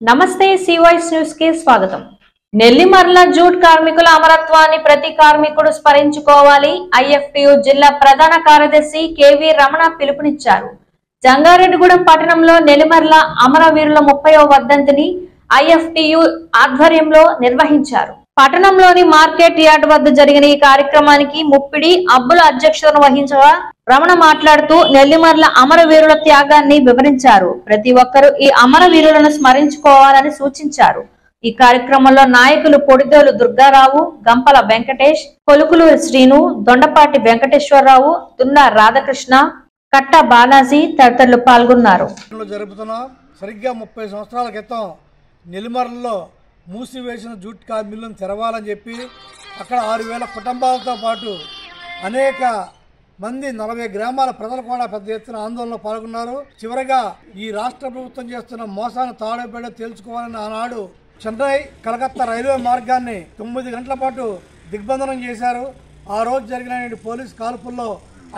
నమస్తే సివాయిస్ న్యూస్ కి స్వాగతం। నెల్లిమర్ల జూట్ కార్మికుల అమరత్వాన్ని ప్రతి కార్మికుడు స్మరించుకోవాలి। ఐఎఫ్టియు జిల్లా ప్రధాన కార్యదర్శి కేవి రమణ పిలుపునిచ్చారు। జంగారెడ్డిగూడెం పట్టణంలో నెల్లిమర్ల అమరవీరుల 30వ వర్ధంతిని ఐఎఫ్టియు ఆధ్వర్యంలో నిర్వహించారు। పట్టణంలోని మార్కెట్ యార్డ్ వద్ద జరిగిన ఈ కార్యక్రమానికి ముప్పిడి అబ్బుల అధ్యక్షతను వహించగా రమణ మాట్లాడుతూ నెల్లిమర్ల అమరవీరుల త్యాగాన్ని వివరించారు। ప్రతి ఒక్కరూ ఈ అమరవీరులను స్మరించుకోవాలని సూచించారు। ఈ కార్యక్రమంలో నాయకులు పొడిదోలు దుర్గారావు, గంపల వెంకటేష్, కొలుకులూరి శ్రీను, దొండపాటి వెంకటేశ్వరరావు, దున్నా రాధాకృష్ణ, కట్ట బాలాజీ తదితరులు పాల్గొన్నారు। సరిగ్గా 30 సంవత్సరాల క్రితం నెల్లిమర్లలో మూసివేసిన జూట్ మిల్లును తెరవాలని చెప్పి అక్కడ 6000 కుటుంబాలతో పాటు అనేక మంది 40 గ్రామాల ప్రజలు కూడా పెద్ద ఎత్తున ఆందోళనలో పాల్గొన్నారు। చివరగా ఈ రాష్ట్ర ప్రభుత్వం చేస్తున్న మోసాన్ని తాడేపేడ తేల్చుకోవాలని ఆనాడు చెన్నై కలకత్తా రైల్వే మార్గాన్ని 9 గంటల పాటు దిగ్బంధనం చేశారు। ఆ రోజు జరిగిన పోలీస్ కాల్పుల్లో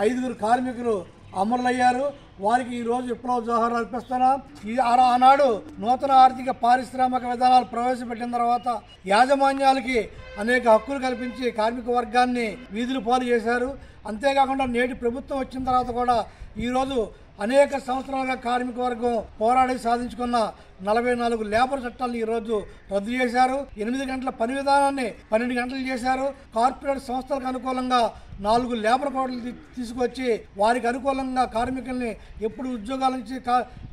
5 కార్మికులు అమరులయ్యారు। వారికి ఈ రోజు విప్లవ జోహార్లు అర్పిస్తున్నాం। ఆనాడు నూతన ఆర్థిక పారిశ్రామిక విధానాలు ప్రవేశపెట్టిన తర్వాత యాజమాన్యాలకి అనేక హక్కులు కల్పించి కార్మిక వర్గాన్ని వీధులు పాలు చేశారు। అంతేకాకుండా నేటి ప్రభుత్వం వచ్చిన తర్వాత కూడా ఈరోజు అనేక సంవత్సరాలుగా కార్మిక వర్గం పోరాడి సాధించుకున్న 44 లేబర్ చట్టాలను ఈరోజు రద్దు చేశారు। 8 గంటల పని విధానాన్ని 12 గంటలు చేశారు। కార్పొరేట్ సంస్థలకు అనుకూలంగా 4 లేబర్ కోడ్లు తీసుకొచ్చి వారికి అనుకూలంగా కార్మికుల్ని ఎప్పుడు ఉద్యోగాల నుంచి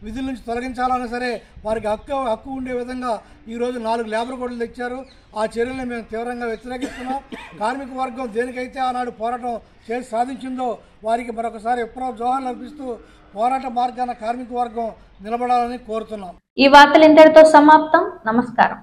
విధుల నుంచి తొలగించాలన్నా సరే వారికి హక్కు ఉండే విధంగా ఈరోజు 4 లేబర్ కోడ్లు తెచ్చారు। ఆ చర్యలను మేము తీవ్రంగా వ్యతిరేకిస్తున్నాం। కార్మిక వర్గం దేనికైతే ఆనాడు పోరాటం చేసి సాధించిందో వారికి మరొకసారి విప్లవ జోహార్లు అర్పిస్తూ పోరాట మార్గాన కార్మిక వర్గం నిలబడాలని కోరుతున్నాం। ఈ వార్తలు ఇంతటితో సమాప్తం। నమస్కారం।